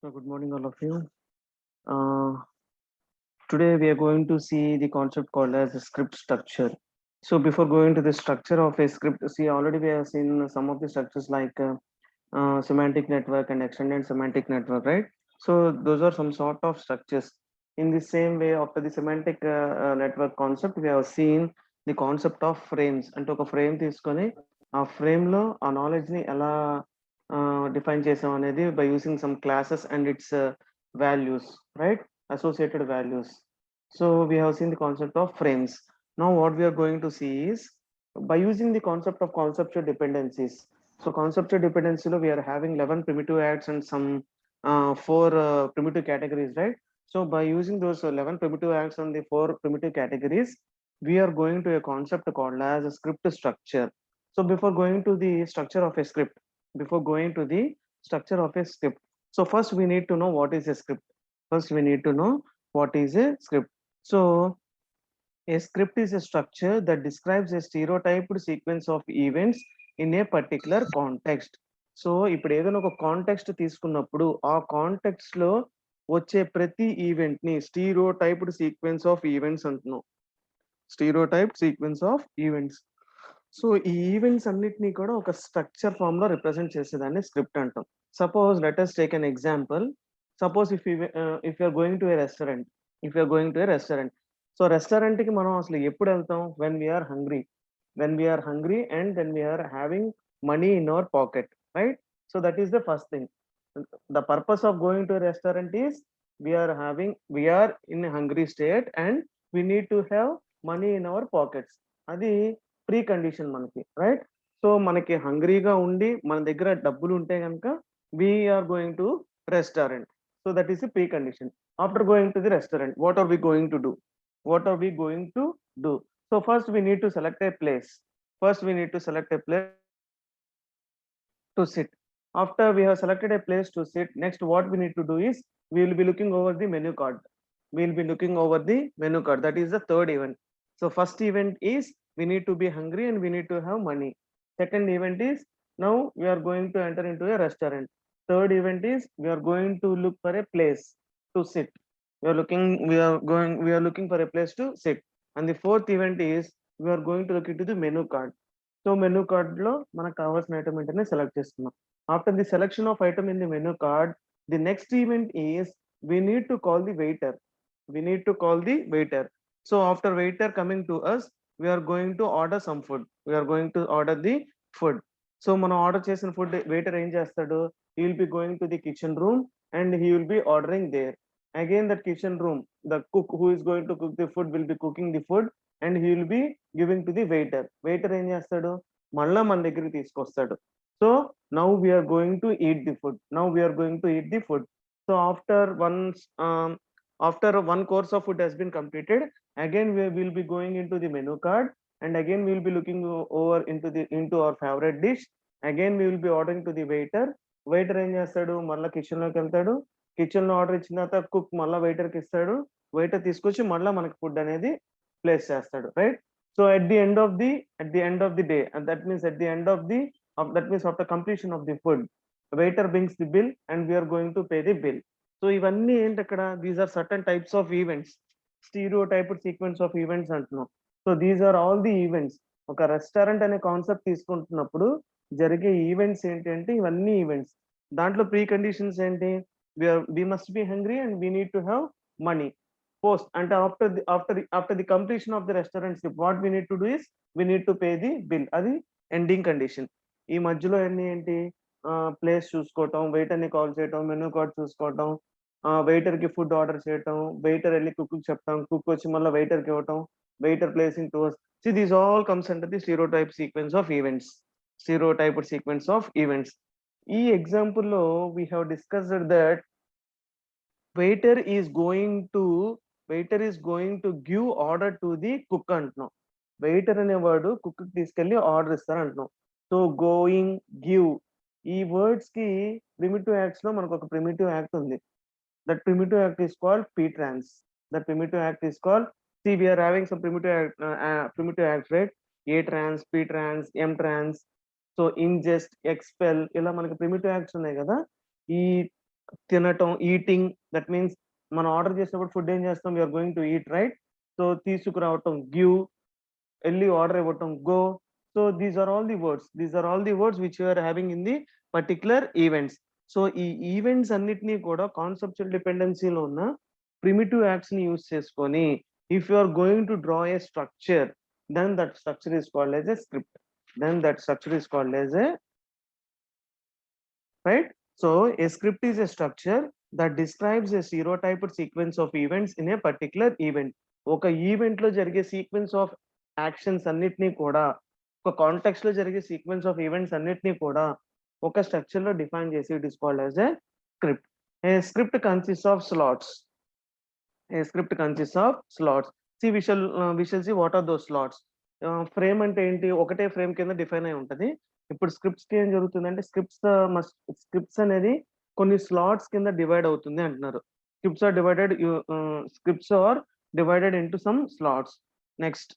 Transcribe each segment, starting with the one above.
So good morning, all of you. Uh, Today we are going to see the concept called as a script structure. So before going to the structure of a script, see already we have seen some of the structures like semantic network and extended semantic network, right? So those are some sort of structures. In the same way, after the semantic network concept, we have seen the concept of frames. అంటే ఒక frame తీసుకొని ఆ frame లో ఆ knowledge ని ఎలా define చేసాం అనేది by using some classes and its values, right? Associated values. So we have seen the concept of frames. Now what we are going to see is by using the concept of conceptual dependencies. So conceptual dependency lo we are having 11 primitive acts and some four primitive categories, right? So by using those 11 primitive acts and the four primitive categories, we are going to a concept called as a script structure. So before going to the structure of a script, so first we need to know what is a script. First we need to know what is a script. So a script is a structure that describes a stereotyped sequence of events in a particular context. So ఇప్పుడు ఏదైనా ఒక context తీసుకున్నప్పుడు ఆ context లో వచ్చే ప్రతి event ని స్టీరియోటైప్డ్ sequence of events అంటున్నాం. Stereotyped sequence of events. So ఈ ఈవెంట్స్ అన్నిటినీ కూడా ఒక స్ట్రక్చర్ ఫామ్ లో రిప్రజెంట్ చేసేదాన్ని స్క్రిప్ట్ అంటాం. Suppose let us take an example. Suppose if you're going to a restaurant. If you're going to a restaurant, so restaurant కి మనం అసలు ఎప్పుడు వెళ్తాం? When we're hungry. When we're hungry and then we're having money in our pocket, right? So that is the first thing. The purpose of going to restaurant is we're in hungry state and we need to have money in our pockets. అది precondition మనకి, right? So మనకి హంగ్రీగా ఉండి మన దగ్గర డబ్బులు ఉంటే కనుక we're going to restaurant. So that is the precondition. After going to the restaurant, what are we going to do? What are we going to do? So first we need to select a place. First we need to select a place to sit. After we have selected a place to sit, next what we need to do is we will be looking over the menu card. We will be looking over the menu card. That is the third event. So first event is we need to be hungry and we need to have money. Second event is now we are going to enter into a restaurant. Third event is we are going to look for a place to sit. We are looking for a place to sit. And the fourth event is we are going to look into the menu card. So menu card లో మనకు కావాల్సిన item ఏంటనే select చేసుకున్నాం. After the selection of item in the menu card, the next event is we need to call the waiter. We need to call the waiter. So after waiter coming to us, we are going to order some food. We are going to order the food. So మనం order చేసిన food waiter ఏం చేస్తాడు? He will be going to the kitchen room and he will be ordering there. Again that kitchen room, the cook who is going to cook the food will be cooking the food and he will be giving to the waiter. Waiter ఏం చేస్తాడు? మళ్ళా మన దగ్గరికి తీసుకొస్తాడు. So now we are going to eat the food. Now we are going to eat the food. So after one course of food has been completed, again we will be going into the menu card and again we will be looking over into our favorite dish. Again we will be ordering to the waiter. Waiter ఏం చేస్తాడు? మళ్ళా kitchen లోకి వెళ్తాడు. Kitchen లో order ఇచ్చిన తర్వాత cook మళ్ళీ waiter కి ఇస్తాడు. వెయిటర్ తీసుకొచ్చి మళ్ళీ మనకి ఫుడ్ అనేది ప్లేస్ చేస్తాడు, right? So at the end of the day, and that means after completion of the food, waiter brings the bill and we are going to pay the bill. So ఇవన్నీ ఏంటి అక్కడ? These are certain types of events. Stereotyped sequence of events అంటున్నాం. So these are all the events. ఒక restaurant అనే concept తీసుకుంటున్నప్పుడు జరిగే events ఏంటి అంటే ఇవన్నీ ఈవెంట్స్. దాంట్లో ప్రీ కండిషన్స్ ఏంటి? we must be hungry and we need to have money. Post and after the completion of the restaurant trip, what we need to do is we need to pay the bill. అది ending condition. ఈ మధ్యలో అన్ని ఏంటి? Place చూసుకోవటం, waiter ని call చేయటం, menu card చూసుకోవటం, waiter కి ఫుడ్ ఆర్డర్ చేయటం, వెయిటర్ వెళ్ళి కుక్ చెప్తాం, కుక్ వచ్చి మళ్ళీ వెయిటర్ కి ఇవ్వటం, waiter placing to us. See, these all comes under the stereotype sequence of events. Stereotyped sequence of events. ఈ ఎగ్జాంపుల్ లో we have discussed that waiter is going to give order to the cook అంటున్నాం. Waiter అనేవాడు cook తీసుకెళ్లి order ఇస్తారు అంటున్నాం. So going, give, ఈ words కి primitive acts లో మనకు ఒక ప్రిమిటివ్ యాక్ట్ ఉంది. That primitive act is called p-trans. That primitive act is called, see we are having some primitive acts, right? a-trans, p-trans, m-trans. So ingest, expel, ఇలా మనకి primitive acts ఉన్నాయి కదా. ఈ తినటం, ఈటింగ్, దట్ మీన్స్ మనం order చేసినప్పుడు food ఏం చేస్తాం, you're going to eat, right? So తీసుకురావటం, గివ్, వెళ్ళి ఆర్డర్ ఇవ్వటం, go. So these are all the words, these are all the words which you are having in the particular events. So ఈ events అన్నిటినీ కూడా conceptual డిపెండెన్సీలో ఉన్న primitive acts ని use చేసుకొని if you are going to draw a structure, then that structure is called as a script. Then that structure is called as a, right? So a script is a structure that describes a stereotyped sequence of events in a particular event. ఒక event లో జరిగే sequence of actions అన్నిటినీ కూడా, ఒక context లో జరిగే sequence of events అన్నిటినీ కూడా ఒక స్ట్రక్చర్ లో డిఫైన్ చేసి it is called as a script. A script consist of slots. A script consists of slots. See, we shall see what are those slots. Frame అంటే ఏంటి, ఒకటే ఫ్రేమ్ కింద define అయి ఉంటది. ఇప్పుడు స్క్రిప్ట్స్ కి ఏం జరుగుతుందంటే స్క్రిప్ట్స్ అనేది కొన్ని స్లాట్స్ కింద డివైడ్ అవుతుంది అంటున్నారు. Scripts are divided into some slots. Next,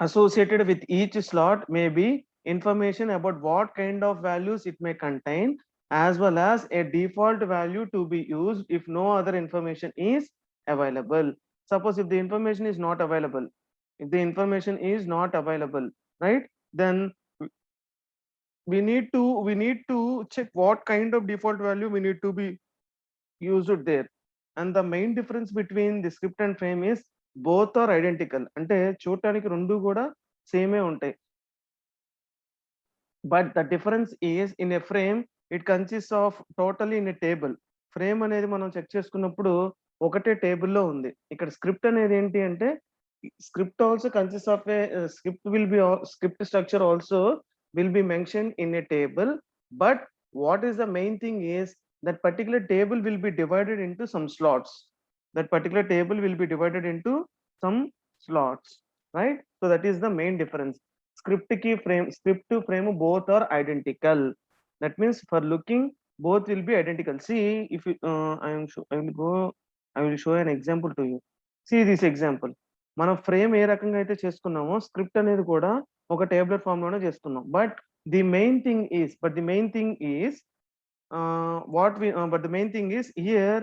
associated with each slot may be information about what kind of values it may contain, as well as a default value to be used if no other information is available. Suppose if the information is not available, right, then we need to check what kind of default value we need to be used there. And the main difference between the script and frame is both are identical. అంటే చూడటానికి రెండు కూడా సేమే ఉంటాయి. But the difference is in a frame it consists of totally in a table. Frame అనేది మనం check చేసుకున్నప్పుడు ఒకటే టేబుల్లో ఉంది. ఇక్కడ స్క్రిప్ట్ అనేది ఏంటి అంటే script also consist of A script structure also will be mentioned in a table, but what is the main thing is that particular table will be divided into some slots. Right? So that is the main difference. Script to frame both are identical. That means for looking both will be identical. See, if you, I will show an example to you. See this example. మనం frame ఏ రకంగా అయితే చేసుకున్నామో script అనేది కూడా ఒక tabular form లోనే చేసుకున్నాం. But the main thing is here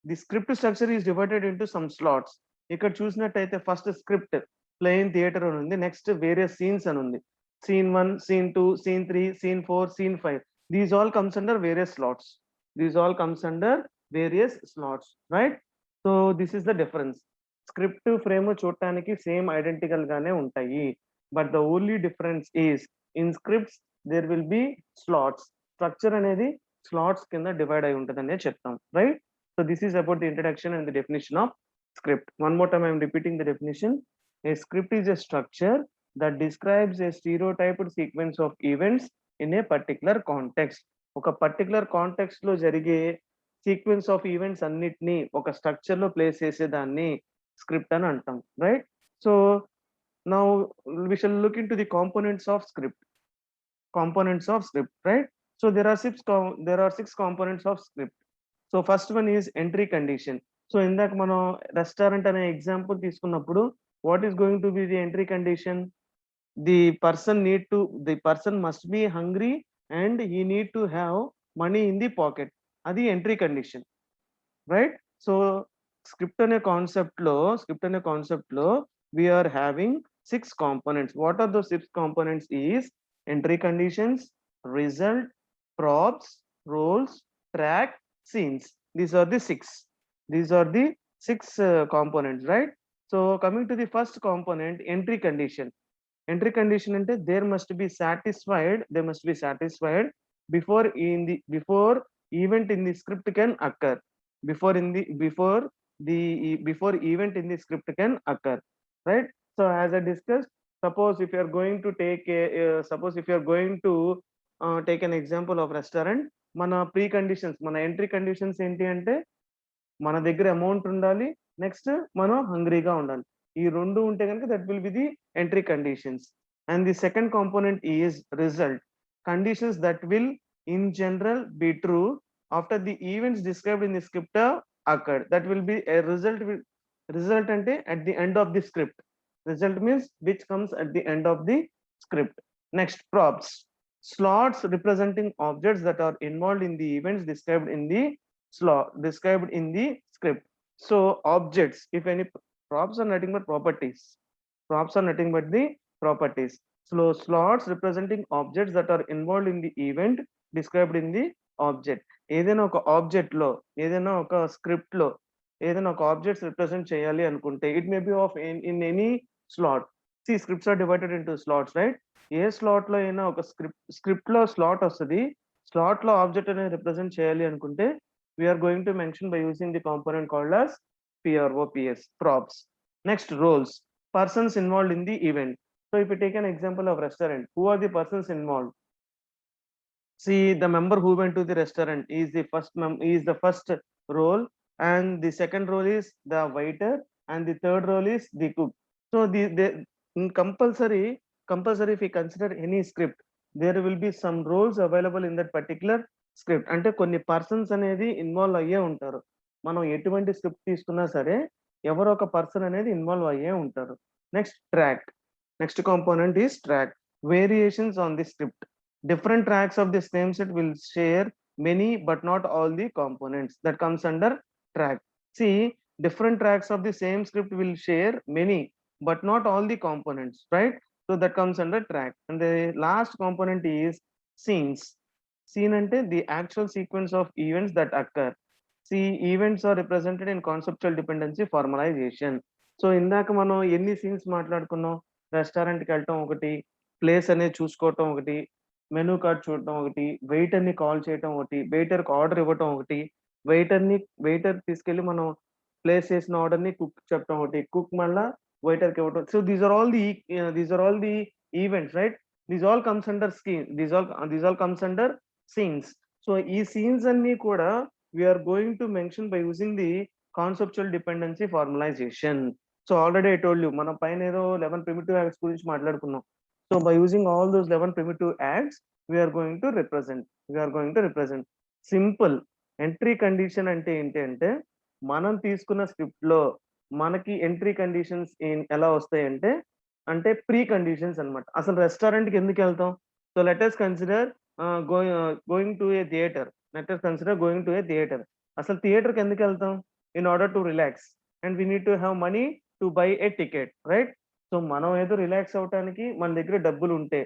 the script structure is divided into some slots. ఇక్కడ చూసినట్టయితే ఫస్ట్ స్క్రిప్ట్ ప్లేయింగ్ థియేటర్ అని ఉంది, నెక్స్ట్ వేరియస్ సీన్స్ అని ఉంది, scene 1, scene 2, scene 3, scene 4, scene 5. These all comes under various slots. Right? So this is the difference. Script frame చూడటానికి same identical గానే ఉంటాయి. But the only difference is in scripts there will be slots. Structure అనేది slots కింద divide అయి ఉంటుంది అనేది చెప్తాం. Right? So this is about the introduction and the definition of script. One more time I am repeating the definition. A script is a structure that describes a stereotyped sequence of events in a particular context. ఒక particular context లో జరిగే sequence of events అన్నిటినీ ఒక structure లో place చేసేదాన్ని script అని అంటాం. Right? So now we shall look in to the components of script. Right? So there are six components of script. So first one is entry condition. So ఇందాక మనం restaurant అనే example తీసుకున్నప్పుడు what is going to be the entry condition? The person must be hungry and he need to have money in the pocket. అది entry condition. Right? So script అనే concept లో we are having 6 components. What are those 6 components is entry conditions, result, props, roles, track, scenes. These are the six components, right? So coming to the first component, entry condition ante they must be satisfied before event in the script can occur. Before event in the script can occur. Right? So as I discussed, suppose if you are going to take an example of restaurant, mana preconditions, mana entry conditions enti ante మన దగ్గర amount ఉండాలి, next మనం హంగ్రీగా ఉండాలి. ఈ రెండు ఉంటే కనుక that will be the entry conditions. And the second component is result. Conditions that will in general be true after the events described in the script occurred. That will B a result అంటే at the end of the script. Result means which comes at the end of the script. Next, props. slots representing objects that are involved in the events described in the script. So objects, if any, props are nothing but properties. Props are nothing but the properties. So slots representing objects that are involved in the event described in the object. ఏదైనా ఒక object లో, ఏదైనా ఒక script లో ఏదైనా ఒక objects represent చేయాలి అనుకుంటే it may be of in any slot. See scripts are divided into slots, right? A slot లో అయినా ఒక స్క్రిప్ట్ లో స్లాట్ వస్తుంది. స్లాట్ లో ఆబ్జెక్ట్ అనేది రిప్రజెంట్ చేయాలి అనుకుంటే we're going to mention by using the component called as PROPS, props. Next, roles, persons involved in the event. So if you take an example of restaurant, who are the persons involved? See, the member who went to the restaurant is the first role, and the second role is the waiter, and the third role is the cook. So the in compulsory if you consider any script, there will be some roles available in that particular script. అంటే కొన్ని persons అనేది involve అయ్యే ఉంటారు. మనం ఎటువంటి script తీసుకున్నా సరే ఎవరో ఒక పర్సన్ అనేది ఇన్వాల్వ్ అయ్యే ఉంటారు. Next track. Next component is track. Variations on the script. Different tracks of the same set will share many but not all the components. That comes under track. See, different tracks of the same script will share many but not all the components, right? So that comes under track. And the last component is scenes. Scene ante the actual sequence of events that occur. See, events are represented in conceptual dependency formalization. So ఇందాక మనం ఎన్ని scenes మాట్లాడుకున్నాం? రెస్టారెంట్కి వెళ్ళటం ఒకటి, place అనేది చూసుకోవటం ఒకటి, మెనూ కార్డ్ చూడటం ఒకటి, వెయిటర్ని కాల్ చేయటం ఒకటి, వెయిటర్కి ఆర్డర్ ఇవ్వటం ఒకటి, వెయిటర్ తీసుకెళ్ళి మనం ప్లేస్ చేసిన ఆర్డర్ని కుక్ చెప్పడం ఒకటి, కుక్ మళ్ళా వెయిటర్కి ఇవ్వటం. So these are all the events, right? These all comes under scheme, these all comes under scenes. So ఈ సీన్స్ అన్ని కూడా we're going to mention by using the conceptual dependency formalization. So already I told you, మనం పైన ఏదో 11 primitive acts గురించి మాట్లాడుకున్నాం. So by using all those 11 primitive acts, we are going to represent. Simple entry condition అంటే ఏంటి అంటే, మనం తీసుకున్న స్క్రిప్ట్ లో మనకి ఎంట్రీ కండిషన్స్ ఎలా వస్తాయంటే, అంటే ప్రీ కండిషన్స్ అన్నమాట. అసలు రెస్టారెంట్ కి ఎందుకు వెళ్తాం? So let us consider going to a theatre. అసలు థియేటర్ కి ఎందుకు వెళ్తాం? In order to relax, and we need to have money to buy A ticket, right? So మనం ఏదో రిలాక్స్ అవటానికి మన దగ్గర డబ్బులు ఉంటే,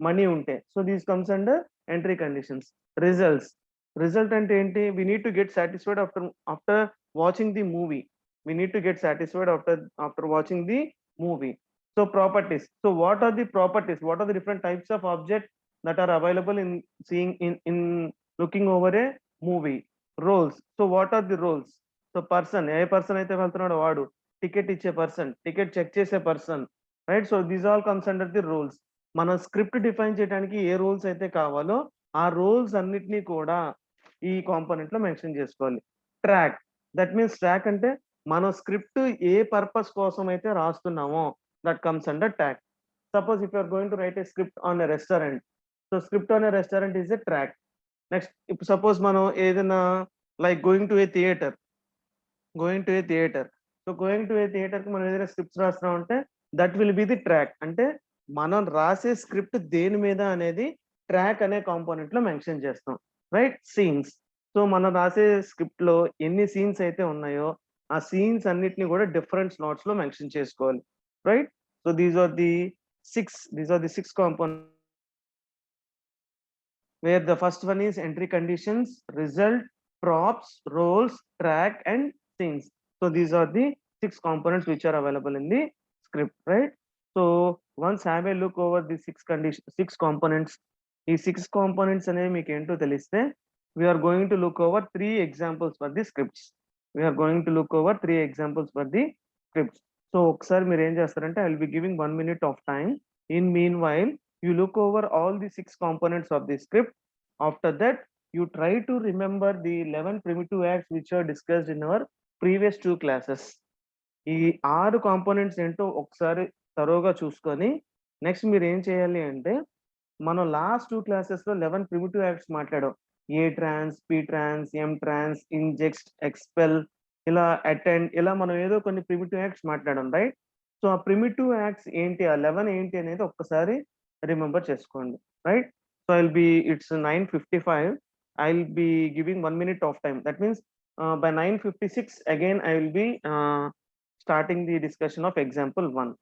మనీ ఉంటే, so these comes under entry conditions. Result అంటే ఏంటి? We need to get satisfied after watching the movie. after watching the movie. So properties. So what are the properties? What are the different types of objects that are available in seeing in looking over a movie? Roles. So what are the roles? So person, A person అయితే వెళ్తున్నాడో వాడు, ticket ఇచ్చే person, ticket check చేసే person, right? So these all comes under the rules. మన script define చేయడానికి ఏ rules అయితే కావాలో ఆ rules అన్నిటినీ కూడా ఈ కాంపోనెంట్ లో మెన్షన్ చేసుకోవాలి. ట్రాక్, దట్ మీన్స్ ట్రాక్ అంటే మన స్క్రిప్ట్ ఏ పర్పస్ కోసం అయితే రాస్తున్నామో that comes under track. Suppose if you're going to write a script on a restaurant, so script on a restaurant is a track. Next, ఇప్పుడు suppose మనం ఏదైనా like going to a theatre. So going to a theatre కి మనం ఏదైనా scripts రాస్తున్నాం అంటే that will be the track. అంటే మనం రాసే స్క్రిప్ట్ దేని మీద అనేది ట్రాక్ అనే కాంపోనెంట్ లో మెన్షన్ చేస్తాం, రైట్? సీన్స్. సో మనం రాసే స్క్రిప్ట్ లో ఎన్ని సీన్స్ అయితే ఉన్నాయో ఆ సీన్స్ అన్నిటిని కూడా డిఫరెంట్ స్లాట్స్ లో మెన్షన్ చేసుకోవాలి, right? So these are the six component, where the first one is entry conditions, result, props, roles, track, and scenes. So these are the 6 components which are available in the script, right? So once have a look over the 6 components. ఈ 6 components అనేవి మీకు ఏంటో తెలిస్తే we are going to look over 3 examples for the scripts. So ఒకసారి మీరు ఏం చేస్తారంటే, I will be giving 1 minute of time. In meanwhile, you look over all the 6 components of the script. After that, you try to remember the 11 primitive acts which are discussed in our previous 2 classes. ఈ 6 components ఏంటో ఒకసారి తరోగా చూసుకొని next మీరు ఏం చేయాలి అంటే, మనం last 2 classes లో 11 ప్రిమిటివ్ యాక్ట్స్ మాట్లాడాం. ఏ ట్రాన్స్, పి ట్రాన్స్, ఎం ట్రాన్స్, ఇంజెక్ట్, ఎక్స్పెల్, ఇలా అటెండ్, ఇలా మనం ఏదో కొన్ని ప్రిమిటివ్ యాక్ట్స్ మాట్లాడాం, రైట్? సో ఆ ప్రిమిటివ్ యాక్ట్స్ ఏంటి, ఆ 11 ఏంటి అనేది ఒక్కసారి రిమెంబర్ చేసుకోండి, right? So it's 9:55. I'll be giving 1 minute of time. That means by 9:56 again I will be starting the discussion of example 1.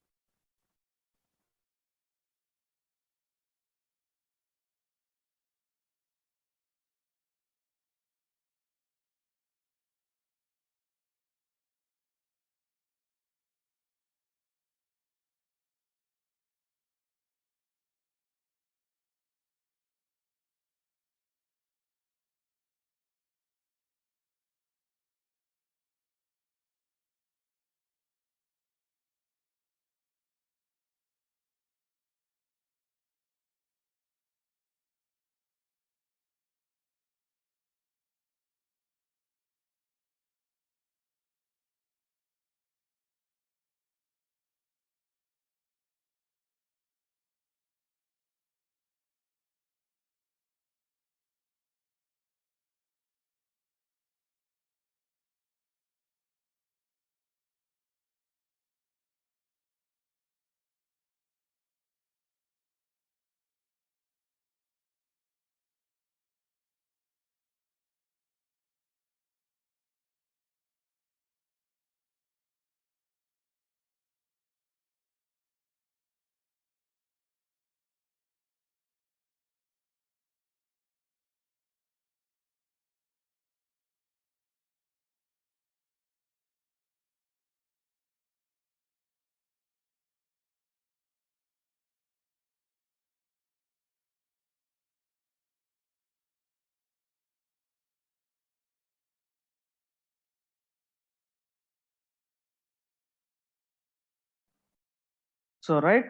So right,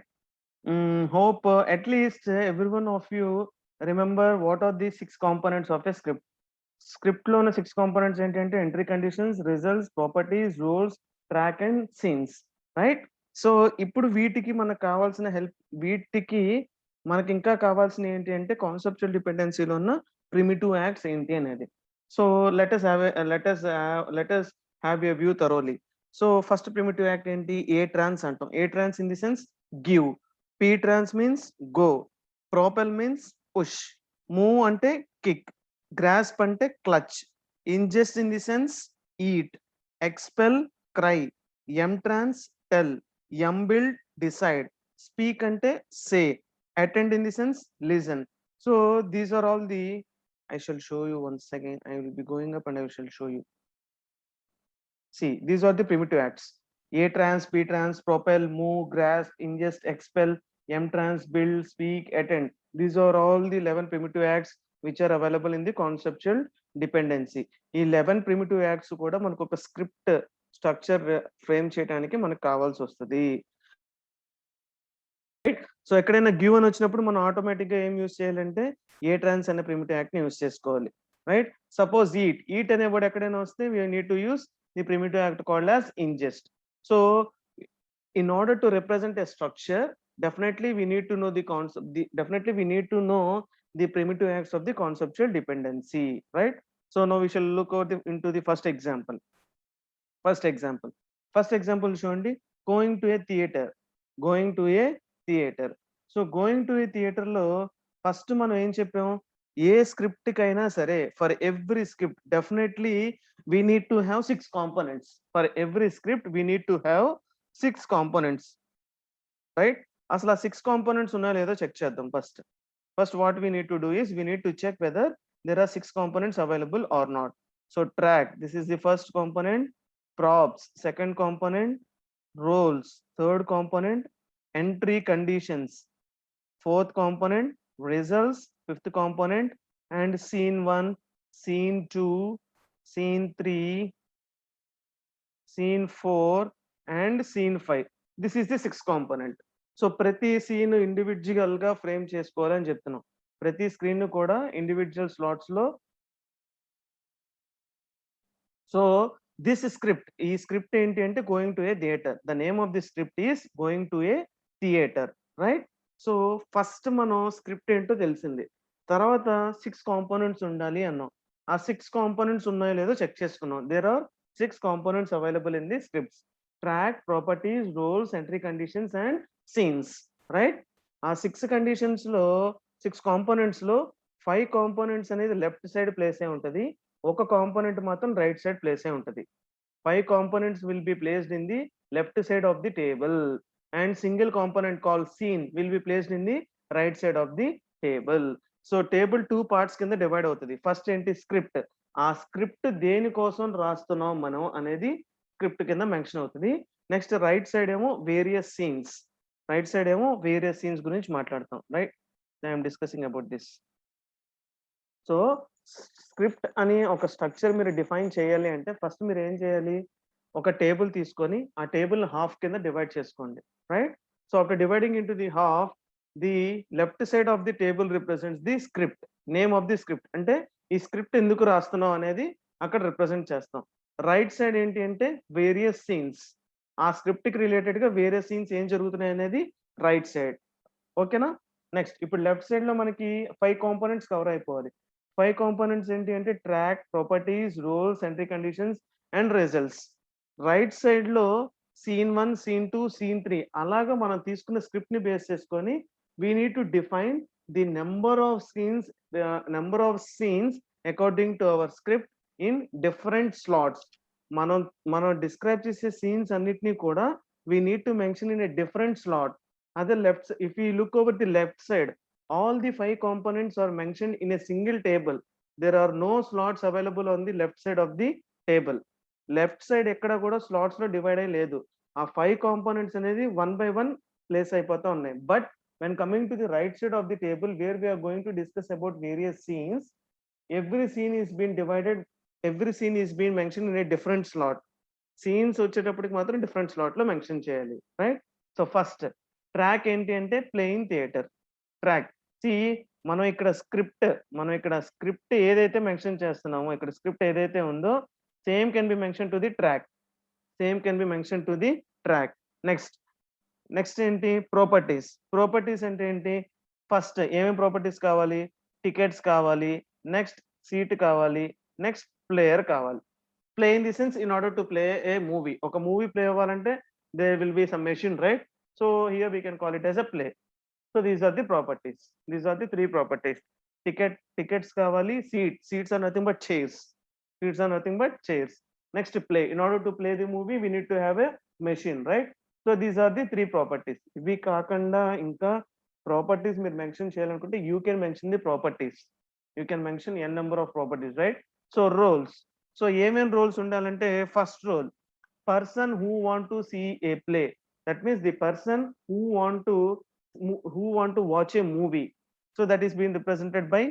hope at least every one of you remember what are the 6 components of a script. Script లో ఉన్న 6 components ఏంటంటే entry conditions, results, properties, rules, track and scenes, right? So ఇప్పుడు వీటికి మనకు కావాల్సిన help, వీటికి మనకి ఇంకా కావాల్సిన ఏంటి అంటే కాన్సెప్చువల్ డిపెండెన్సీలో ఉన్న ప్రిమిటివ్ యాక్ట్స్ ఏంటి అనేది. So let us have a view thoroughly. So first primitive act ఏంటి? ఏ ట్రాన్స్ అంటాం. A trans in the sense give, P trans means go, propel means push, move అంటే కిక్, grasp అంటే clutch, ingest in the sense eat, expel cry, mtrans tell, mbuild decide, speak అంటే say, attend in the sense listen. So these are all the, I shall show you once again. I will be going up and I shall show you. See, these are the primitive acts: a trans, p trans, propel, move, grasp, ingest, expel, mtrans, build, speak, attend. These are all the 11 primitive acts which are available in the conceptual dependency. ఈ 11 primitive acts కూడా మనకు ఒక script structure frame చేయడానికి మనకు కావాల్సి వస్తుంది. So ఎక్కడైనా give అని వచ్చినప్పుడు మనం ఆటోమేటిక్ గా ఏం యూస్ చేయాలంటే ఏ ట్రాన్స్ అనే ప్రిమిటివ్ యాక్ట్ ని యూస్ చేసుకోవాలి, రైట్? సపోజ్ ఈట్ అనే వర్డ్ ఎక్కడైనా వస్తే we need to use the primitive act called as ingest. So in order to represent a structure, definitely we need to know the concept, definitely we need to know the primitive acts of the conceptual dependency, right? So now we shall look out into the first example. First example చూడండి, going to a theater. So going to a theatre లో first మనం ఏం చెప్పాం? A script కైనా సరే, for every script definitely we need to have 6 components. For every script we need to have 6 components, right? అసలు ఆ 6 components ఉన్నాయో లేదో చెక్ చేద్దాం. First what we need to do is we need to check whether there are 6 components available or not. So track, this is the first component. Props, second component. Roles, third component. Entry conditions, fourth component. Results, fifth component. And scene 1, scene 2, scene 3, scene 4 and scene 5. This is the 6th component. So ప్రతి scene individual గా frame చేసుకోవాలని చెప్తున్నాం. ప్రతి screen కూడా individual slots లో. So this script, ఈ script ఏంటి అంటే going to a theatre. The name of the script is going to a theatre, right? So first మనం స్క్రిప్ట్ ఏంటో తెలిసింది, తర్వాత 6 కాంపోనెంట్స్ ఉండాలి అన్నాం. ఆ 6 కాంపోనెంట్స్ ఉన్నాయో లేదో చెక్ చేసుకున్నాం. There are 6 components available in the scripts: track, properties, roles, entry conditions and scenes, right? ఆ 6 కండిషన్స్ లో 6 కాంపోనెంట్స్ లో 5 కాంపోనెంట్స్ అనేది లెఫ్ట్ సైడ్ ప్లేస్ అయి ఉంటది. ఒక కాంపోనెంట్ మాత్రం రైట్ సైడ్ ప్లేస్ అయి ఉంటది. 5 components will be placed in the left side of the table and single component called scene will be placed in the right side of the table. So table 2 parts కింద divide అవుతుంది. First ఏంటి script. ఆ script దేని కోసం రాస్తున్నాం మనం అనేది script కింద మెన్షన్ అవుతుంది. నెక్స్ట్ రైట్ సైడ్ ఏమో వేరియస్ సీన్స్. రైట్ సైడ్ ఏమో వేరియస్ సీన్స్ గురించి మాట్లాడతాం. Right, I'm discussing about this. So script అని ఒక స్ట్రక్చర్ మీరు డిఫైన్ చేయాలి అంటే ఫస్ట్ మీరు ఏం చేయాలి, ఒక టేబుల్ తీసుకొని ఆ టేబుల్ హాఫ్ కింద డివైడ్ చేసుకోండి. Right, so after dividing into the half, the left side of the table represents the script, name of the script, అంటే ఈ స్క్రిప్ట్ ఎందుకు రాస్తున్నాం అనేది అక్కడ రిప్రజెంట్ చేస్తాం. రైట్ సైడ్ ఏంటి అంటే వేరియస్ సీన్స్, ఆ స్క్రిప్ట్ కి రిలేటెడ్ గా వేరే సీన్స్ ఏం జరుగుతున్నాయి అనేది రైట్ సైడ్. ఓకేనా. నెక్స్ట్ ఇప్పుడు లెఫ్ట్ సైడ్ లో మనకి 5 కాంపోనెంట్స్ కవర్ అయిపోవాలి. 5 కాంపోనెంట్స్ ఏంటి అంటే track, properties, roles, entry conditions and results. Right side లో సీన్ 1, సీన్ 2, సీన్ 3 అలాగా మనం తీసుకున్న స్క్రిప్ట్ ని బేస్ చేసుకొని we need to define the number of scenes according to our script in different slots. మనం డిస్క్రైబ్ చేసే సీన్స్ అన్నిటినీ కూడా we need to mention in a different slot. Other left, if we look over the left side, all the 5 components are mentioned in a single table. There are no slots available on the left side of the table. Left side ekkada kuda slots lo divide ayi ledu. Aa 5 components anedi one by one place ayipotha unnai. But when coming to the right side of the table where we are going to discuss about various scenes, every scene is being divided, every scene is being mentioned in a different slot. Scenes వచ్చేటప్పటికి మాత్రం different slot లో mention చేయాలి. Right, so first track ఏంటి అంటే playing theatre track. C మనం ఇక్కడ script ఏదైతే mention చేస్తున్నామో, ఇక్కడ స్క్రిప్ట్ ఏదైతే ఉందో same can be mention to the track, next ఏంటి ప్రాపర్టీస్ అంటే ఏంటి, ఫస్ట్ ఏమేమి ప్రాపర్టీస్ కావాలి, టికెట్స్ కావాలి, నెక్స్ట్ సీట్ కావాలి, నెక్స్ట్ ప్లేయర్ కావాలి. Play in the sense in order to play a movie, ఒక మూవీ ప్లే అవ్వాలంటే there will be some machine, right? So here we can call it as a play. So these are the properties. These are the 3 properties. Tickets kavali, seats are nothing but chairs. Next play. In order to play the movie, we need to have a machine, right? So these are the 3 properties. Ivi kaakanda inka properties meer mention cheyalanunte you can mention the properties. You can mention n number of properties, right? So roles. So ఏమేం roles ఉండాలంటే first role, person who want to see a play. That means the person who want to watch a movie. So that is being represented by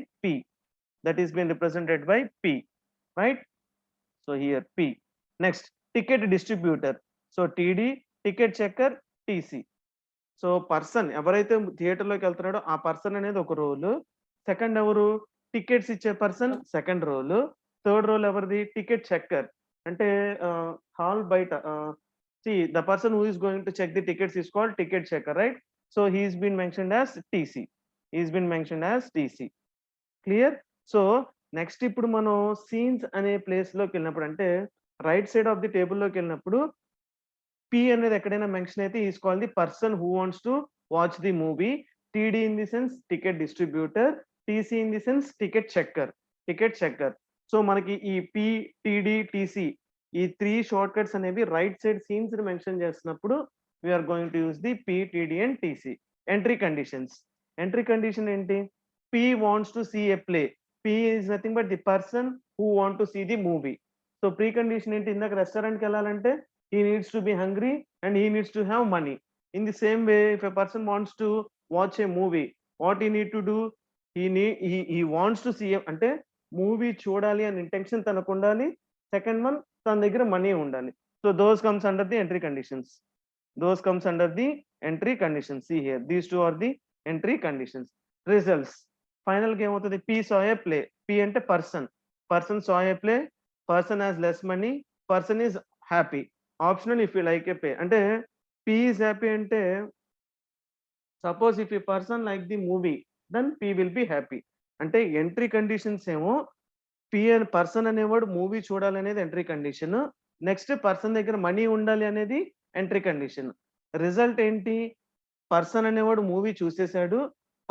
P. Right? So here P. Next, ticket distributor. So TD, ticket checker, TC. So person ఎవరైతే theatre లోకి వెళ్తున్నాడో ఆ person అనేది ఒక role. Second ఎవరు, tickets ఇచ్చే person second role. Third role ఎవరిది, ticket checker, అంటే హాల్ బయట see the person who is going to check the tickets is called ticket checker, right? So he's been mentioned as TC. Clear? So next ఇప్పుడు మనం scenes అనే place లోకి వెళ్ళినప్పుడు అంటే right side of the table లోకి వెళ్ళినప్పుడు P అనేది ఎక్కడైనా మెన్షన్ అయితే is called the person who wants to watch the movie. TD in the sense ticket distributor, TC in the sense ticket checker. So మనకి ఈ P, TD, TC ఈ 3 short cuts అనేవి right side scenes ని mention చేస్తున్నప్పుడు we're going to use the P, TD and TC. Entry condition ఏంటి, P wants to see a play. P is nothing but the person who want to see the movie. So precondition ఏంటి, ఇందాక రెస్టారెంట్కి వెళ్ళాలంటే he needs to be hungry and he needs to have money. In the same way, if a person wants to watch a movie, what he need to do, he wants to see అంటే movie చూడాలి అని intention తనకు ఉండాలి. Second one తన దగ్గర money ఉండాలి. So those comes under the entry conditions. See here, these 2 are the entry conditions. Results, final గా ఏమవుతుంది, P saw a play. P అంటే person saw a play, person has less money, person is happy. Optional if you like a pay. అంటే P is happy అంటే suppose if a person like the movie, then P will be happy. అంటే entry conditions ఏమో P అని person అనేవాడు movie చూడాలి అనేది entry condition. Next person దగ్గర money ఉండాలి అనేది ఎంట్రీ కండిషన్. రిజల్ట్ ఏంటి, పర్సన్ అనేవాడు మూవీ చూసేశాడు,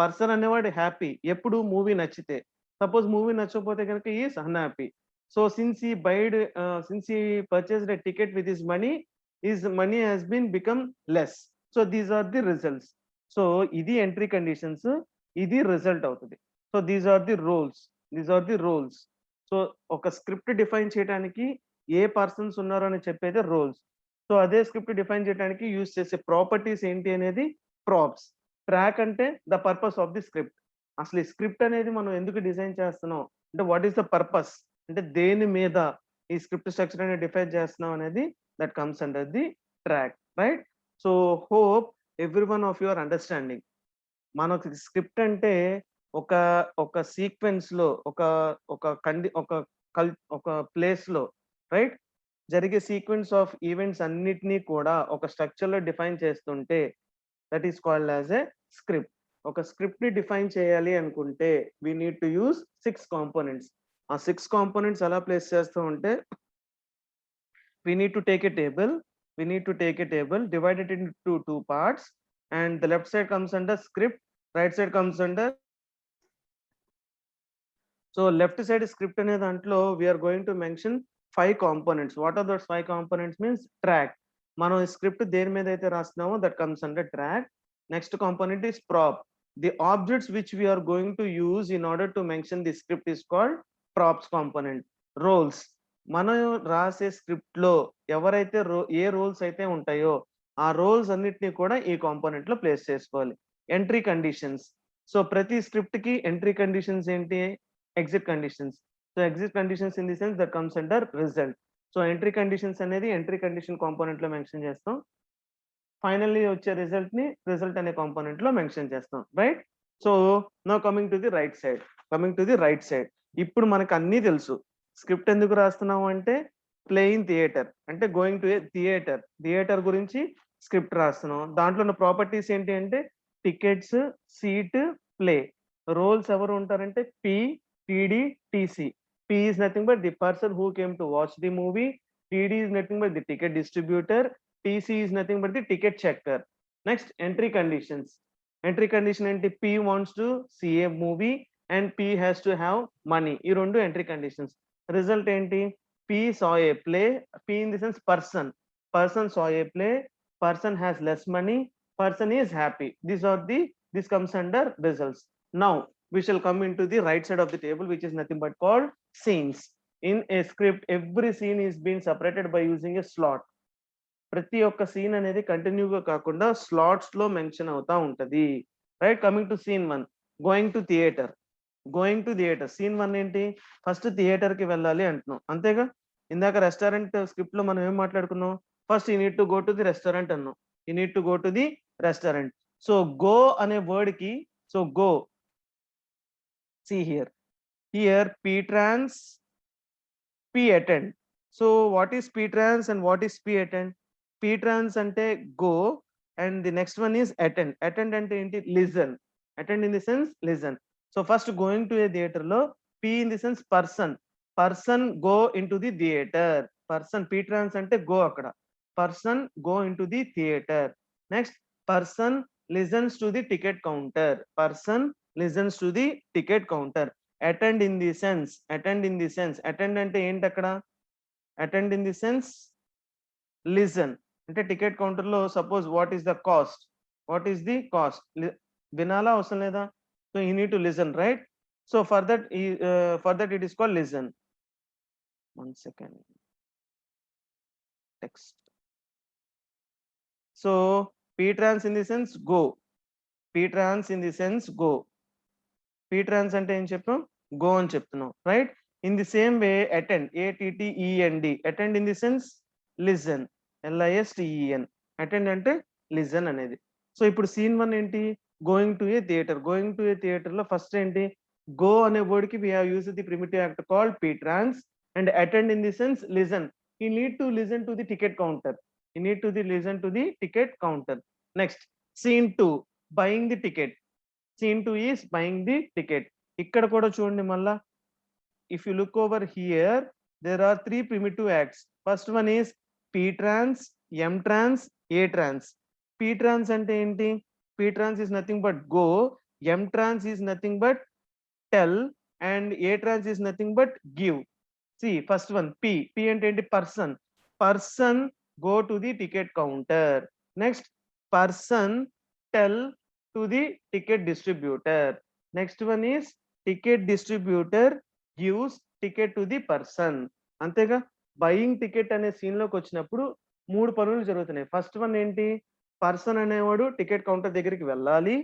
పర్సన్ అనేవాడు హ్యాపీ ఎప్పుడు మూవీ నచ్చితే. సపోజ్ మూవీ నచ్చకపోతే కనుక is unhappy. So since he purchased a ticket with his money has been become less. So these are the results. So ఇది entry conditions, ఇది రిజల్ట్ అవుతది. So these are the roles. So ఒక script define చేయడానికి ఏ persons ఉన్నారో అని చెప్పేది roles. So అదే స్క్రిప్ట్ డిఫైన్ చేయడానికి యూజ్ చేసే ప్రాపర్టీస్ ఏంటి అనేది ప్రాప్స్. ట్రాక్ అంటే the purpose of the script. అసలు ఈ స్క్రిప్ట్ అనేది మనం ఎందుకు డిజైన్ చేస్తున్నాం అంటే వాట్ ఈస్ ద పర్పస్, అంటే దేని మీద ఈ స్క్రిప్ట్ స్ట్రక్చర్ అనేది డిఫైన్ చేస్తున్నాం అనేది that comes under the track, right? So hope every one of your understanding. మనకు స్క్రిప్ట్ అంటే ఒక ఒక సీక్వెన్స్ లో ఒక ఒక కండి ఒక కల్ ఒక ప్లేస్ లో, రైట్, జరిగే సీక్వెన్స్ ఆఫ్ ఈవెంట్స్ అన్నిటినీ కూడా ఒక స్ట్రక్చర్ లో డిఫైన్ చేస్తుంటే that is called as a script. ఒక స్క్రిప్ట్ ని డిఫైన్ చేయాలి అనుకుంటే we need to use 6 components. ఆ 6 కాంపోనెంట్స్ ఎలా ప్లేస్ చేస్తూ ఉంటే we need to take a table, divide it into 2 parts, and the left side comes under script, right side comes under. So left side script ane dantlo we are going to mention 5 components. What are those 5 components? Means track. Mano script deni meeda aithe rastunamo that comes under track. Next component is prop. The objects which we are going to use in order to mention the script is called props component. Roles. మనం రాసే script లో ఎవరైతే ఏ roles అయితే ఉంటాయో ఆ roles అన్నిటిని కూడా ఈ కాంపోనెంట్ లో ప్లేస్ చేసుకోవాలి. Entry conditions. సో ప్రతి స్క్రిప్ట్ కి ఎంట్రీ కండిషన్స్ ఏంటి? Exit conditions. So exit conditions in the sense that comes under result. So entry conditions అనేది ఎంట్రీ కండిషన్ కాంపోనెంట్ లో మెన్షన్ చేస్తాం. ఫైనల్లీ వచ్చే రిజల్ట్ అనే కాంపోనెంట్ లో మెన్షన్ చేస్తాం, right? So now coming to the right side. ఇప్పుడు మనకు అన్నీ తెలుసు. స్క్రిప్ట్ ఎందుకు రాస్తున్నాము అంటే ప్లేయింగ్ థియేటర్, అంటే గోయింగ్ టు ఏ థియేటర్ గురించి స్క్రిప్ట్ రాస్తున్నాం. దాంట్లో ఉన్న ప్రాపర్టీస్ ఏంటి అంటే టికెట్స్, సీట్, ప్లే. రోల్స్ ఎవరు ఉంటారంటే P, టిడి, TC. P is nothing but the person who came to watch the movie. టిడి is nothing but the ticket distributor. TC is nothing but the ticket checker. Next, entry conditions. Entry condition and P wants to see a movie and P has to have money. You don't do entry conditions. Result enti P saw a play. P in the sense person. Person saw a play. Person has less money. Person is happy. This comes under results. Now we shall come into the right side of the table, which is nothing but called scenes. In a script, every scene is being separated by using a slot. ప్రతి ఒక్క scene అనేది కంటిన్యూగా కాకుండా slots లో mention అవుతా ఉంటది, right? Coming to scene 1, going to theatre. Scene 1 ఏంటి? First theatre కి వెళ్ళాలి అంటున్నాం, అంతేగా? ఇందాక రెస్టారెంట్ స్క్రిప్ట్ లో మనం ఏం మాట్లాడుకున్నాం? First you need to go to the restaurant అన్నాం. You need to go to the restaurant. So go అనే వర్డ్ కి, so go, see here P trans, P attend. So what is P trans and what is P attend? P trans ante go and the next one is attend. Attend ante enti? Listen. Attend in the sense listen. So first going to a theater lo P in the sense person go into the theater. Person P trans ante go akkada. Person go into the theater. Next, person listens to the ticket counter. Attend in the sense attend ante enti akkada? Attend in the sense listen. అంటే ticket counter లో suppose what is the cost వినాలా అవసరం లేదా? So you need to listen, right? So for that it is called listen. 1 second text. So P trans in the sense go. P trans అంటే ఏం చెప్పాం? Go అని చెప్తున్నాం, right? In the same way attend, ATTEND. Attend in the sense listen, LISTEN. Attend అంటే listen అనేది. So ఇప్పుడు scene 1 ఏంటి? Going to a theatre లో ఫస్ట్ ఏంటి? గో అనే వర్డ్ కి we have used the primitive act called P trans, and attend in the sense listen. You need to listen to the ticket counter. Next, scene 2, buying the ticket. Scene 2 is buying the ticket. ఇక్కడ కూడా చూడండి మళ్ళా, if you look over here there are 3 primitive acts. First one is P trans, M trans, A trans. P trans ante enti? P trans is nothing but go, M trans is nothing but tell, and A trans is nothing but give. See, first one, P అంటే ఏంటి? Person. Person go to the ticket counter. Next, person tell to the ticket distributor. Next one is ticket distributor gives ticket to the person. అంతేగా? Buying ticket అనే scene లోకి వచ్చినప్పుడు 3 పనులు జరుగుతున్నాయి. First one ఏంటి? Person అనేవాడు టికెట్ కౌంటర్ దగ్గరికి వెళ్ళాలి.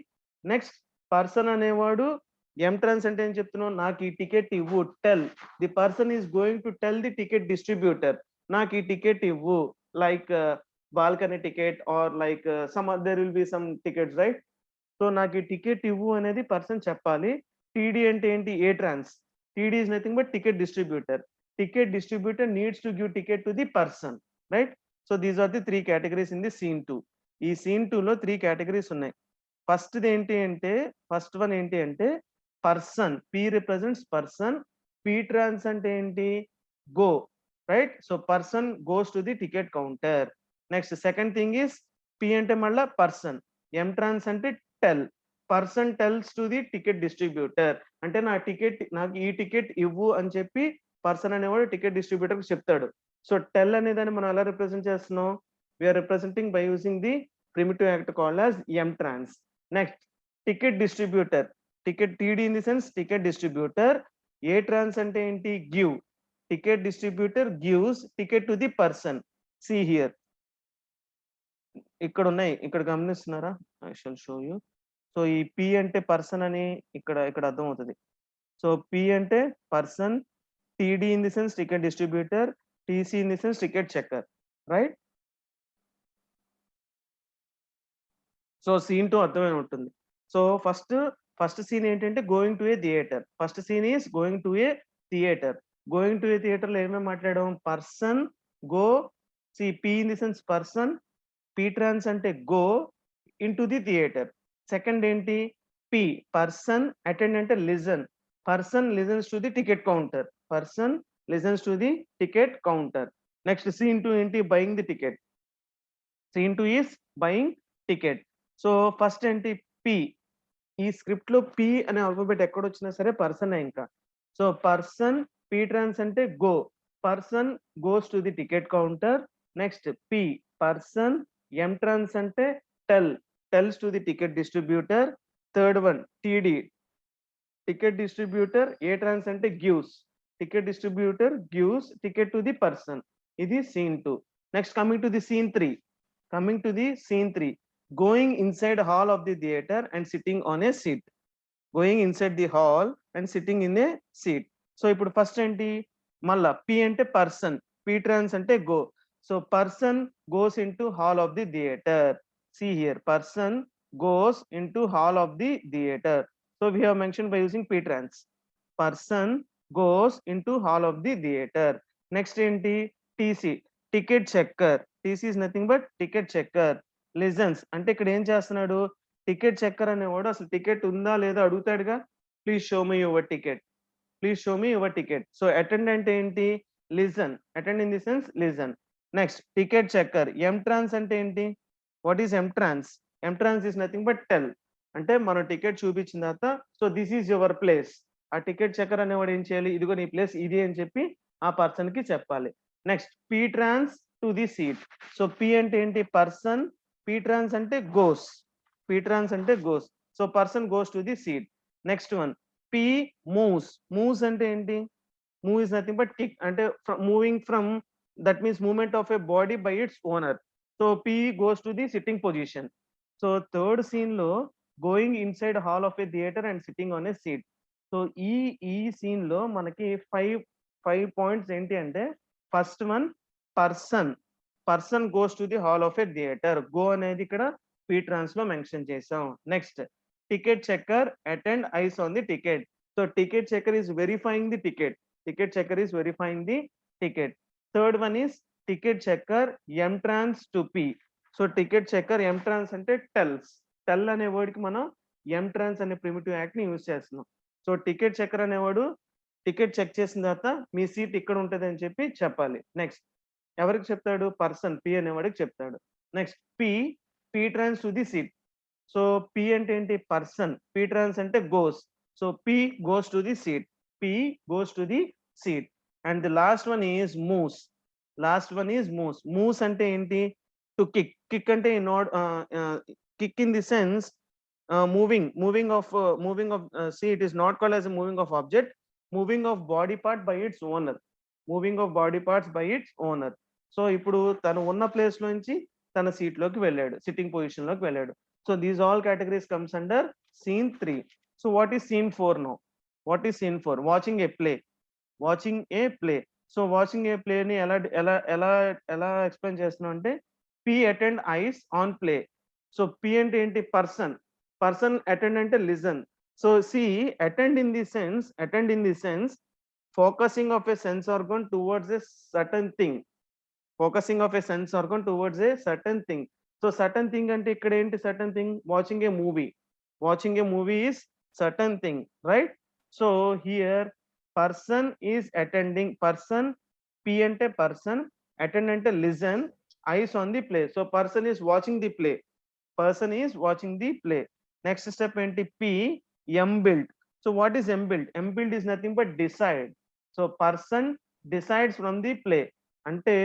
నెక్స్ట్, పర్సన్ అనేవాడు ఎం ట్రాన్స్ అంటే ఏం చెప్తున్నావు? నాకు ఈ టికెట్ ఇవ్వు, tell. The person is going to tell the ticket distributor, నాకు ఈ టికెట్ ఇవ్వు, like balcony ticket or like some there will be some tickets, right? So నాకు ఈ టికెట్ ఇవ్వు అనేది పర్సన్ చెప్పాలి. టీడీ అంటే ఏంటి? A trans. TD is nothing but ticket distributor. Ticket distributor needs to give ticket to the person, right? So these are the 3 categories in the scene 2. ఈ scene 2 లో 3 categories ఉన్నాయి. First ఏంటి అంటే, first one ఏంటి అంటే person. P represents person. P trans అంటే ఏంటి? Go, right? So person goes to the ticket counter. Next, second thing is P అంటే మళ్ళా పర్సన్. M ట్రాన్స్ అంటే tell. Person tells to the ticket distributor, అంటే నాకు ఈ టికెట్ ఇవ్వు అని చెప్పి పర్సన్ అనేవాడు టికెట్ డిస్ట్రిబ్యూటర్ చెప్తాడు. సో టెల్ అనే దాన్ని మనం ఎలా రిప్రజెంట్ చేస్తున్నాం? We're representing by using the primitive act called as M trans. Next, ticket distributor. Ticket TD in the sense ticket distributor. A trans ante enti? Give. Ticket distributor gives ticket to the person. See here. ఇక్కడ ఉన్నాయి, ఇక్కడ గమనిస్తున్నారా? I shall show you. So ఈ P అంటే person అని ఇక్కడ అర్థం అవుతుంది. So P అంటే person, TD in the sense ticket distributor, TC in the sense ticket checker, right? So scene 2 అర్థమై ఉంటుంది. సో ఫస్ట్ సీన్ ఏంటంటే going to a theatre. First scene is going to a theatre. Going to a theatre లో ఏమేమి మాట్లాడాం? Person go, see P in the sense person, P trans అంటే go in to the theatre. Second ఏంటి? P person, attend అంటే listen. Person listens to the ticket counter. Person listens to the ticket counter. Next scene 2 ఏంటి? Buying the ticket. Scene 2 is buying ticket. So first ఏంటి? P. ఈ script లో P అనే alphabet ఎక్కడ వచ్చినా సరే person ఇంకా. సో పర్సన్, పి ట్రాన్స్ అంటే go. Person goes to the ticket counter. Next P person, M trans అంటే tell, tells to the ticket distributor. Third one TD, ticket distributor. A trans అంటే gives, ticket distributor gives ticket to the person. ఇది scene 2. Next coming to the scene 3. Coming to the scene 3, going inside hall of the theater and sitting on a seat. Going inside the hall and sitting in a seat. So ఇప్పుడు first ఏంటి? మళ్ళా P అంటే person, P trans అంటే go. So person goes into hall of the theatre. See here, person goes into hall of the theater. So we have mentioned by using P trans. Person goes into hall of the theater. Next ఏంటి? TC, ticket checker. TC is nothing but ticket checker. Listens అంటే ఇక్కడ ఏం చేస్తున్నాడు? Ticket checker అనేవాడు అసలు ticket ఉందా లేదా అడుగుతాడుగా. Please show me your ticket, please show me your ticket. So attend అంటే ఏంటి? Listen. Attend in the sense listen. Next ticket checker. M trans అంటే ఏంటి? What is M trans? M trans is nothing but tell, అంటే మనం ticket చూపించిన తర్వాత so this is your place. ఆ ticket checker అనేవాడు ఏం చేయాలి? ఇదిగో నీ ప్లేస్ ఇది అని చెప్పి ఆ పర్సన్ కి చెప్పాలి. Next P trans to the seat. So P అంటే ఏంటి? పర్సన్. P trans అంటే goes. P trans అంటే goes. So person goes to the seat. Next one, P moves. Moves అంటే ఏంటి? Move is nothing but kick, అంటే moving from, that means movement of a body by its owner. So P goes to the sitting position. So third scene లో going inside hall of a theater and sitting on a seat. So ఈ scene లో మనకి 5 points ఏంటి అంటే, first one person. Person goes to the hall of a theatre. Go అనేది ఇక్కడ P trans లో mention చేసాం. Next ticket checker attend eyes on the ticket. So ticket checker is verifying the ticket. Ticket checker is verifying the ticket. Third one is ticket checker M trans to P. So ticket checker M trans అంటే tells. Tell అనే word కి మనం ఎం ట్రాన్స్ అనే primitive act ని use చేస్తున్నాం. So ticket checker అనేవాడు ticket check చేసిన తర్వాత మీ సీట్ ఇక్కడ ఉంటుంది అని చెప్పి చెప్పాలి. నెక్స్ట్ ఎవరికి చెప్తాడు? పర్సన్ పి అనేవాడికి చెప్తాడు. Next P trans to the seat. So P అంటే ఏంటి పర్సన్, పి ట్రాన్స్ అంటే goes, so P goes to the seat, P goes to the seat. And the last one is moves, last one is moves. Moves అంటే ఏంటి to kick, kick అంటే not kick in the sense moving of see it is not called as a moving of object, moving of body part by its owner, moving of body parts by its owner. So ఇప్పుడు తను ఉన్న place నుంచి తన seat లోకి వెళ్ళాడు, sitting position లోకి వెళ్ళాడు. So these all categories comes under scene 3. So what is scene 4 no? What is scene 4? Watching a play, watching a play. So watching a play ని ఎలా ఎలా ఎలా ఎలా ఎక్స్ప్లెయిన్ చేస్తున్నాం అంటే P attend eyes on play. So P అంటే ఏంటి person, person attend అంటే listen. So C attend in the sense, attend in the sense focusing of a sense organ towards a certain thing, focusing of a sense organ towards a certain thing. So certain thing అంటే ఇక్కడ ఏంటి certain thing? Watching a movie, watching a movie is certain thing, right? So here person is attending, person P అంటే person, attend అంటే listen, ice on the play. So person is watching the play, person is watching the play. Next step enti P, M-build. So what is M-build? M-build is nothing but decide. So person decides from the play. అంటే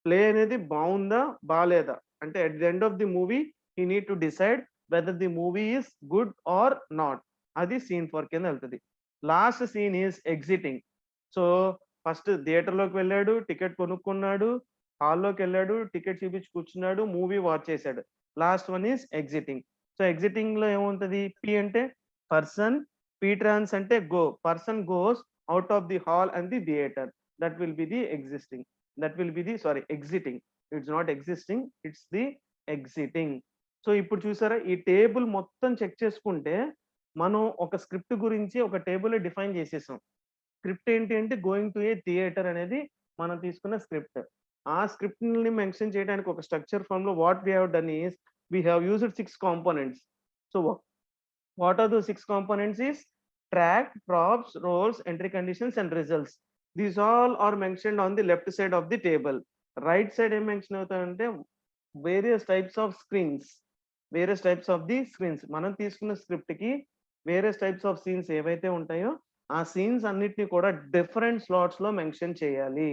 play అనేది బాగుందా బాలేదా అంటే at the end of the movie he need to decide whether the movie is good or not. అది scene 4 కింద వెళ్తుంది. Last scene is exiting. So first theatre లోకి వెళ్ళాడు, టికెట్ కొనుక్కున్నాడు, హాల్లోకి వెళ్ళాడు, టికెట్ చూపించి కూర్చున్నాడు, మూవీ వాచ్ చేశాడు. Last one is exiting. So exiting లో ఏముంటది? పి అంటే పర్సన్, పి ట్రాన్స్ అంటే go, person goes out of the hall and the theatre. That will be the existing, that will be the sorry exiting. It's not existing, it's the exiting. So ఇప్పుడు చూసారా ఈ table మొత్తం check చేసుకుంటే మనం ఒక script గురించి ఒక table define చేసేసాం. స్క్రిప్ట్ ఏంటి అంటే గోయింగ్ టు ఏ థియేటర్ అనేది మనం తీసుకున్న స్క్రిప్ట్. ఆ స్క్రిప్ట్ ని మెన్షన్ చేయడానికి ఒక స్ట్రక్చర్ ఫామ్ లో what we have done is we have used 6 components. So what are those 6 components is track, props, roles, entry conditions and results. These all are mentioned on the left side of the table. Right side ఏం mention అవుతాయంటే various types of screens, various types of the screens. మనం తీసుకున్న script కి various types of scenes ఏవైతే ఉంటాయో ఆ scenes అన్నిటిని కూడా డిఫరెంట్ స్లాట్స్ లో మెన్షన్ చేయాలి.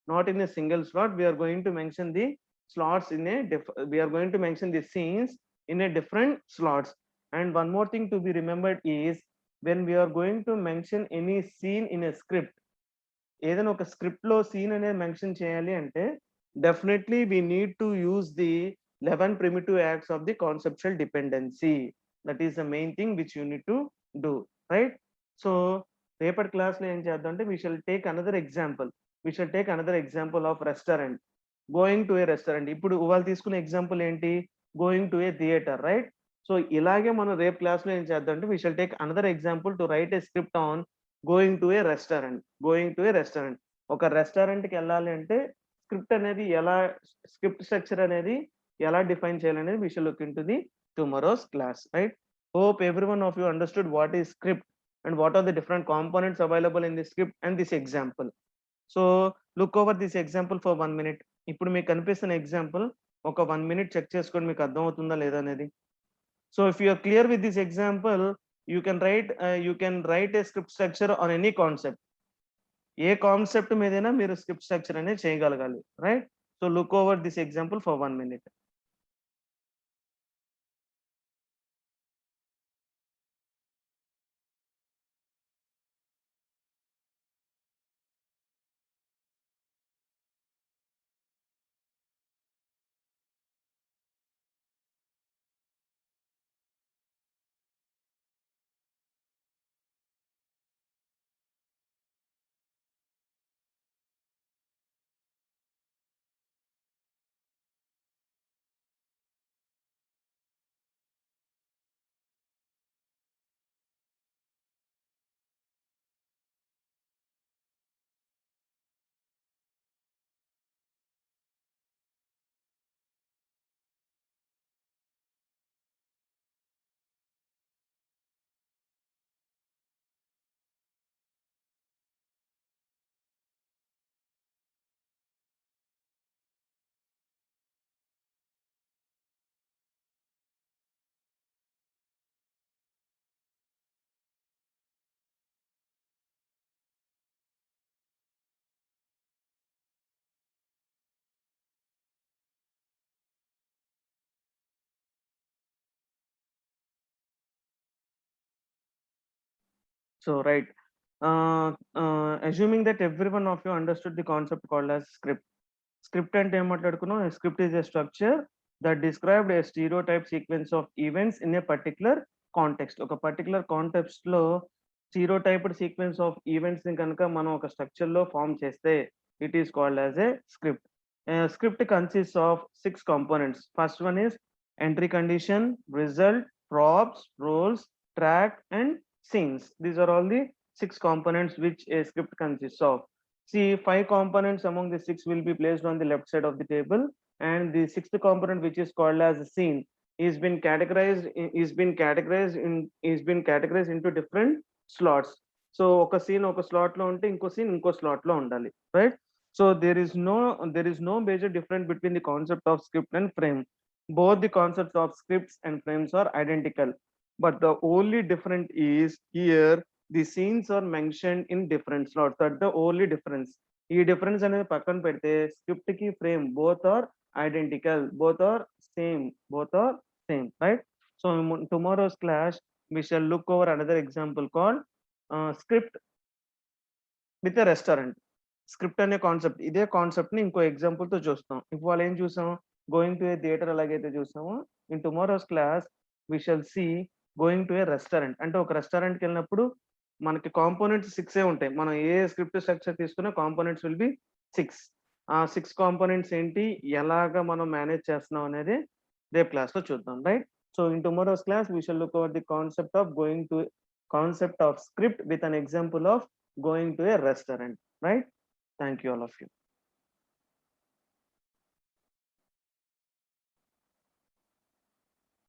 Not in a single slot. We're going to mention the slots in a we're going to mention the scenes in a different slots. And one more thing to be remembered is when we're going to mention any scene in a script, ఏదైనా ఒక script లో scene అనేది mention చేయాలి అంటే definitely we need to use the 11 primitive acts of the conceptual dependency. That is the main thing which you need to do, right? So రేపటి class లో ఏం చేద్దాం అంటే we shall take another example, we shall take another example of restaurant, going to a restaurant. ఇప్పుడు వాళ్ళు తీసుకునే example ఏంటి? Going to a theatre, right? So ఇలాగే మనం రేపు క్లాస్ లో ఏం చేద్దాం అంటే we shall take another example to write a script on going to a restaurant, going to a restaurant. ఒక రెస్టారెంట్ కి వెళ్ళాలి అంటే స్క్రిప్ట్ అనేది ఎలా, స్క్రిప్ట్ స్ట్రక్చర్ అనేది ఎలా డిఫైన్ చేయాలనేది we shall look into the tomorrow's class, right? Hope every one of you understood what is script and what are the different components available in the script and this example. So look over this example for 1 minute. ఇప్పుడు మీకు కనిపిస్తున్న example ఒక 1 minute check చేసుకోండి మీకు అర్థం అవుతుందా లేదా అనేది. So if you are clear with this example, you can write a script structure on any concept. A concept మీదైనా మీరు స్క్రిప్ట్ స్ట్రక్చర్ అనేది చేయగలగాలి, right? So look over this example for 1 minute. So right, assuming that every one of you understood the concept called as script. Script అంటే ఏం మాట్లాడుకున్నాం? A script is a structure that described a stereotype sequence of events in a particular context. ఒక particular context లో stereotyped sequence of events ని కనుక మనం ఒక structure లో form చేస్తే it is called as a script. A script consists of 6 components. First one is entry condition, result, props, roles, track, and scenes. These are all the 6 components which a script consists of. See, 5 components among the 6 will be placed on the left side of the table, and the 6th component, which is called as a scene, is been categorized into different slots. So oka scene oka slot lo unte inko scene inko slot lo undali, right? So there is no major difference between the concept of script and frame. Both the concepts of scripts and frames are identical, but the only difference is here the scenes are mentioned in different slots. That's the only difference. ఈ difference అనేది పక్కన పెడితే script కి frame both are identical, both are same, right? So in tomorrow's class we shall look over another example called script with a restaurant. Script అనే concept, ఇదే concept ని ఇంకో example తో చూస్తాం. ఇప్పుడు వాళ్ళు ఏం చూసాం, గోయింగ్ టు ఏ థియేటర్ ఎలాగైతే చూసామో, in tomorrow's class we shall see going to a restaurant. అంటే ఒక రెస్టారెంట్కి వెళ్ళినప్పుడు మనకి కాంపోనెంట్స్ 6 ఉంటాయి. మనం ఏ స్క్రిప్ట్ స్ట్రక్చర్ తీసుకున్నా కాంపోనెంట్స్ విల్ బి 6. ఆ 6 కాంపోనెంట్స్ ఏంటి, ఎలాగా మనం మేనేజ్ చేస్తున్నాం అనేది రేపు క్లాస్ లో చూద్దాం, right? So in tomorrow's class we shall look over the concept of script with an example of going to a restaurant, right? Thank you all of you.